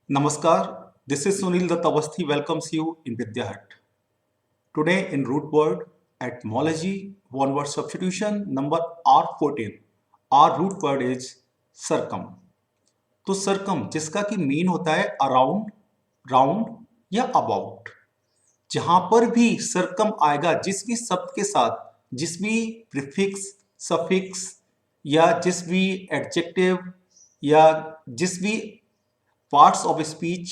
Namaskar, this is Sunil Dutt Awasthi welcomes you in Vidya Hut. Today in root word etymology, one word substitution number R14. Our root word is circum. तो circum जिसका कि mean होता है around, round या about. जहां पर भी circum आएगा जिस भी शब्द के साथ, जिस भी प्रीफिक्स, सफिक्स या जिस भी एडजेक्टिव या जिस भी पार्ट्स ऑफ स्पीच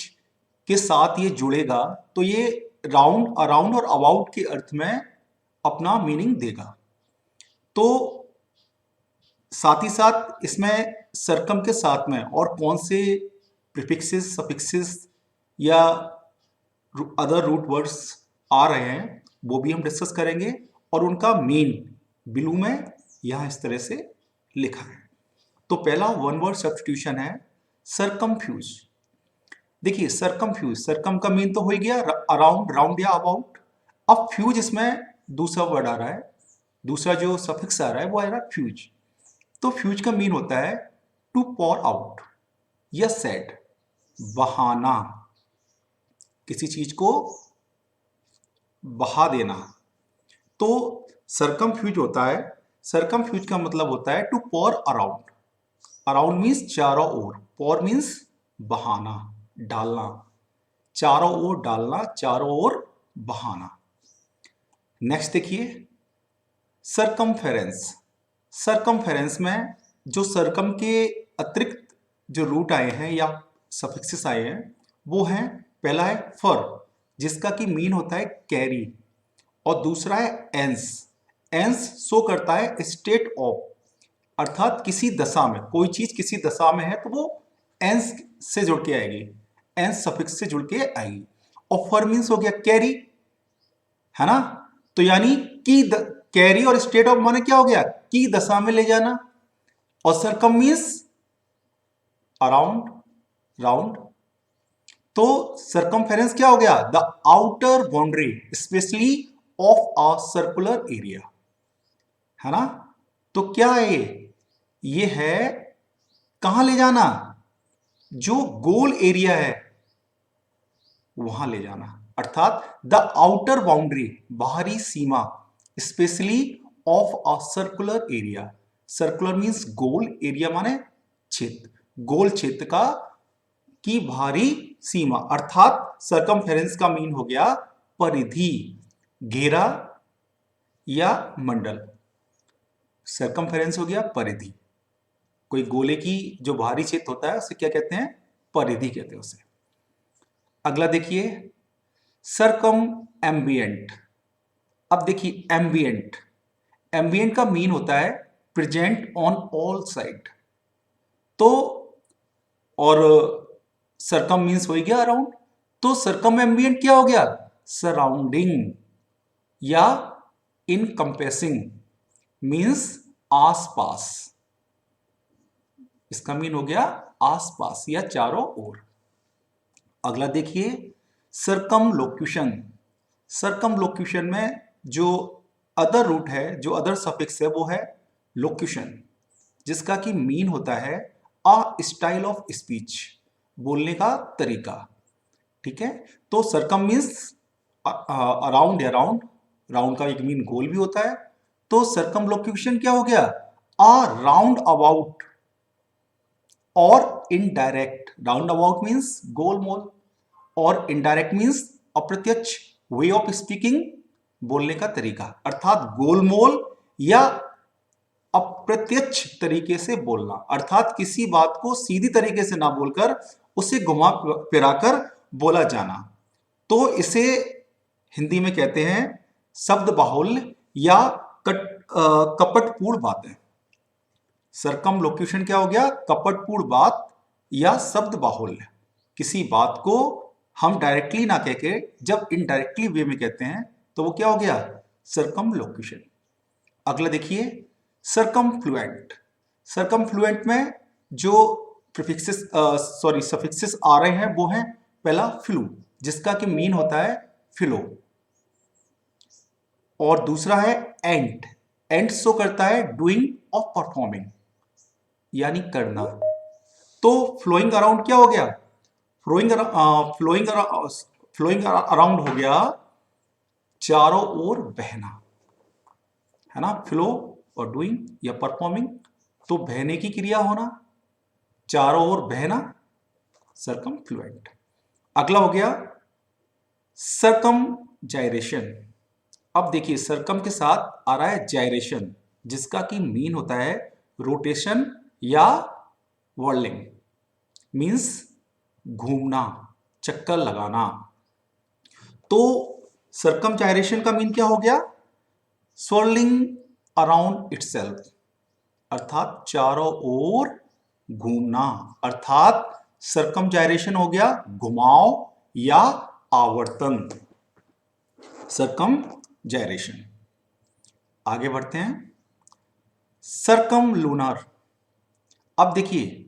के साथ ये जुड़ेगा तो ये राउंड, अराउंड और अबाउट के अर्थ में अपना मीनिंग देगा। तो साथ ही साथ इसमें सरकम के साथ में और कौन से प्रीफिक्सेस, सफिक्सेस या अदर रूट वर्ड्स आ रहे हैं वो भी हम डिस्कस करेंगे और उनका मीन बिलू में यहां इस तरह से लिखा है। तो पहला वन वर्ड सब्स्टिट्यूशन है सरकमफ्यूज। देखिए सरकमफ्यूज, सरकम का मीन तो हो ही गया अराउंड, राउंड या अबाउट। अब फ्यूज इसमें दूसरा वर्ड आ रहा है, दूसरा जो सफिक्स आ रहा है वो आ रहा है फ्यूज। तो फ्यूज का मीन होता है टू पॉर आउट या सेड, बहाना, किसी चीज को बहा देना। तो सरकमफ्यूज होता है, सरकमफ्यूज का मतलब होता है टू पॉर अराउंड। अराउंड मीन्स चारों ओर, पॉर मीन्स बहाना, डालना, चारों ओर डालना, चारों ओर बहाना। नेक्स्ट देखिए सरकमफेरेंस। सरकमफेरेंस में जो सरकम के अतिरिक्त जो रूट आए हैं या सफिक्सेस आए हैं वो हैं, पहला है फर जिसका कि मीन होता है कैरी, और दूसरा है एंस। एंस शो करता है स्टेट ऑफ, अर्थात किसी दशा में, कोई चीज किसी दशा में है तो वो एंस से जुड़ के आएगी, एंस सफिक्स से जुड़ के आएगी। और फर मीन्स हो गया कैरी, है ना। तो यानी कि कैरी और स्टेट ऑफ माने क्या हो गया, की दशा में ले जाना। और सरकम मीन्स अराउंड, राउंड। तो सरकमफेरेंस क्या हो गया, the outer boundary specially of a circular area, है ना। तो क्या है ये है कहां ले जाना, जो गोल एरिया है वहां ले जाना, अर्थात द आउटर बाउंड्री, बाहरी सीमा, specially of a circular area. Circular means गोल, एरिया माने क्षेत्र, गोल क्षेत्र का की बाहरी सीमा, अर्थात सरकमफेरेंस का मीन हो गया परिधि, घेरा या मंडल। सरकमफेरेंस हो गया परिधि, कोई गोले की जो बाहरी क्षेत्र होता है उसे क्या कहते हैं, परिधि कहते हैं उसे। अगला देखिए सरकम एम्बियंट। अब देखिए एम्बियंट, एम्बियंट का मीन होता है प्रेजेंट ऑन ऑल साइड। तो और सरकम मीन्स हो गया अराउंड, तो सरकम एम्बियंट क्या हो गया, सराउंडिंग या इनकम्पेसिंग मीन्स आसपास, इसका मीन हो गया आसपास या चारों ओर। अगला देखिए सरकमलोक्यूशन। सरकमलोक्यूशन में जो अदर रूट है, जो अदर सफिक्स है वो है लोक्यूशन, जिसका कि मीन होता है अ स्टाइल ऑफ स्पीच, बोलने का तरीका। ठीक है, तो सरकम मीन्स अराउंड या राउंड, राउंड का एक मीन गोल भी होता है। तो सरकमलोक्यूशन क्या हो गया, अ राउंड अबाउट और इनडायरेक्ट, राउंड अबाउट मीन्स गोल मोल और इनडायरेक्ट मीन्स अप्रत्यक्ष वे ऑफ स्पीकिंग, बोलने का तरीका, अर्थात गोलमोल या अप्रत्यक्ष तरीके से बोलना, अर्थात किसी बात को सीधी तरीके से ना बोलकर उसे घुमा फिराकर बोला जाना। तो इसे हिंदी में कहते हैं शब्द बाहुल्य या कपटपूर्ण बातें। सरकमलोक्यूशन क्या हो गया, कपटपूर्ण बात या शब्द बाहुल्य, किसी बात को हम डायरेक्टली ना कह के जब इनडायरेक्टली वे में कहते हैं तो वो क्या हो गया, सरकमलोक्यूशन। अगला देखिए सरकमफ्लुएंट। सरकमफ्लुएंट में जो प्रीफिक्सेस सफिक्सेस आ रहे हैं वो हैं, पहला फ्लू जिसका कि मीन होता है फिलो, और दूसरा है एंट, एंट शो करता है डूइंग और परफॉर्मिंग यानी करना। तो फ्लोइंग अराउंड क्या हो गया, फ्लोइंग अराउंड हो गया चारों ओर बहना, है ना। फ्लो और डूइंग या परफॉर्मिंग, तो बहने की क्रिया होना, चारों ओर बहना, सरकमफ्लुएंट। अगला हो गया सरकम जायरेशन। अब देखिए सरकम के साथ आ रहा है जायरेशन, जिसका की मीन होता है रोटेशन या वर्लिंग, मीन्स घूमना, चक्कर लगाना। तो सरकम जायरेशन का मीन क्या हो गया? स्वर्लिंग अराउंड इटसेल्फ, अर्थात चारों ओर घूमना, अर्थात सरकम जायरेशन हो गया घुमाव या आवर्तन, सरकम जायरेशन। आगे बढ़ते हैं, सरकम लूनर। अब देखिए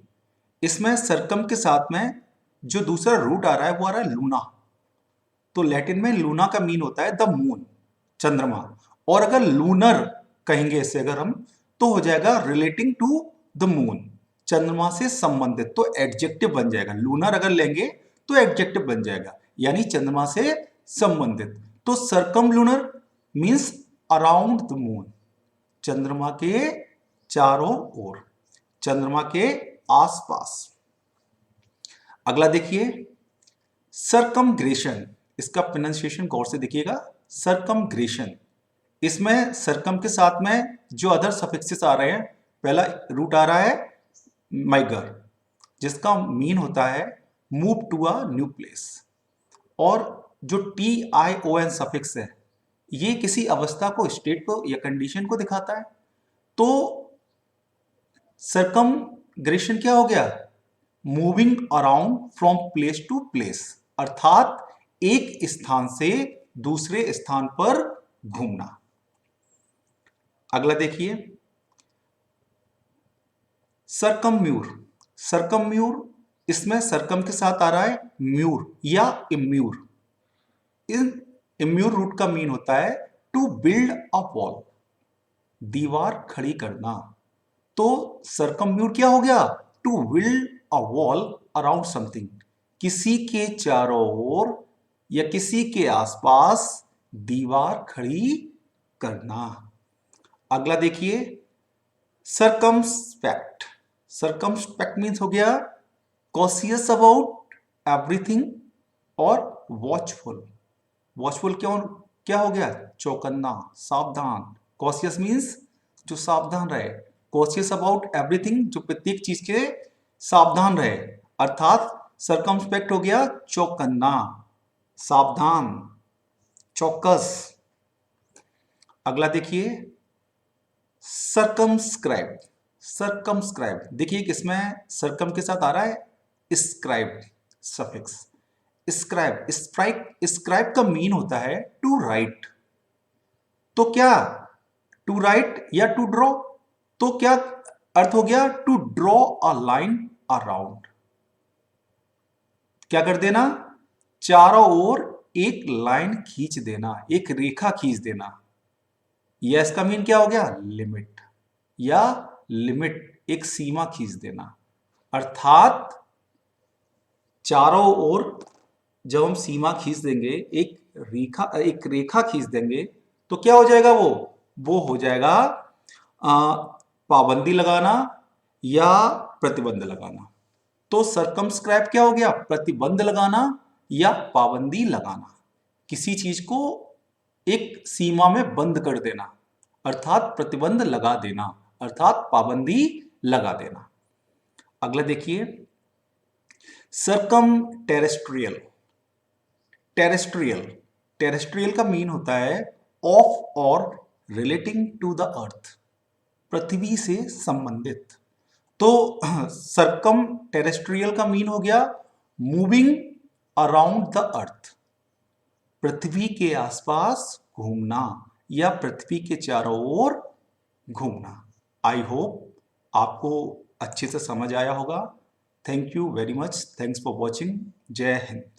इसमें सरकम के साथ में जो दूसरा रूट आ रहा है वो आ रहा है लूना। तो लैटिन में लूना का मीन होता है द मून, चंद्रमा। और अगर लूनर कहेंगे इसे अगर हम, तो हो जाएगा रिलेटिंग टू द मून, चंद्रमा से संबंधित, तो एडजेक्टिव बन जाएगा। लूनर अगर लेंगे तो एडजेक्टिव बन जाएगा, यानी चंद्रमा से संबंधित। तो circumlunar means around the moon, चंद्रमा के चारों ओर, चंद्रमा के आसपास। अगला देखिए सरकमग्रेशन, इसका प्रोनाउंसिएशन गौर से देखिएगा, सरकमग्रेशन। इसमें सरकम के साथ में जो अदर सफिक्सेस आ रहे हैं, पहला रूट आ रहा है माइगर, जिसका मीन होता है move to a new place. और जो TION सफिक्स है, ये किसी अवस्था को, स्टेट को या कंडीशन को दिखाता है। तो सरकमग्रेशन क्या हो गया? Moving around from place to place, अर्थात एक स्थान से दूसरे स्थान पर घूमना। अगला देखिए सरकमम्यूर। सरकमम्यूर, इसमें सरकम के साथ आ रहा है म्यूर या इम्यूर। इन इम्यूर रूट का मीन होता है टू बिल्ड अ वॉल, दीवार खड़ी करना। तो सरकमम्यूर क्या हो गया? To build a wall around something, किसी के चारों ओर या किसी के आसपास दीवार खड़ी करना। अगला देखिए सरकमस्पेक्ट। सरकमस्पेक्ट मीन्स हो गया कॉशियस अबाउट एवरीथिंग और वॉचफुल। वॉचफुल क्यों क्या हो गया? चौकन्ना, सावधान। कॉशियस मीन्स जो सावधान रहे, कॉशियस अबाउट एवरीथिंग, जो प्रत्येक चीज के सावधान रहे, अर्थात सरकमस्पेक्ट हो गया चौकन्ना, सावधान, चौकस। अगला देखिए सरकमस्क्राइब। सरकमस्क्राइब देखिए किसमें सरकम के साथ आ रहा है स्क्राइब सफिक्स। स्क्राइब, स्क्राइब का मीन होता है टू राइट। तो क्या टू राइट या टू ड्रॉ? तो क्या अर्थ हो गया? To draw a line around, क्या कर देना? चारों ओर एक लाइन खींच देना, एक रेखा खींच देना। या इसका मीन क्या हो गया? लिमिट, या लिमिट, एक सीमा खींच देना। अर्थात चारों ओर जब हम सीमा खींच देंगे, एक रेखा खींच देंगे, तो क्या हो जाएगा? वो हो जाएगा पाबंदी लगाना या प्रतिबंध लगाना। तो सरकमस्क्राइब क्या हो गया? प्रतिबंध लगाना या पाबंदी लगाना, किसी चीज को एक सीमा में बंद कर देना, अर्थात प्रतिबंध लगा देना, अर्थात पाबंदी लगा देना। अगला देखिए सरकम टेरेस्ट्रियल। टेरेस्ट्रियल, टेरेस्ट्रियल का मीन होता है ऑफ और रिलेटिंग टू द अर्थ, पृथ्वी से संबंधित। तो सरकम टेरेस्ट्रियल का मीन हो गया मूविंग अराउंड द अर्थ, पृथ्वी के आसपास घूमना या पृथ्वी के चारों ओर घूमना। आई होप आपको अच्छे से समझ आया होगा। Thank you very much, thanks for watching. जय हिंद।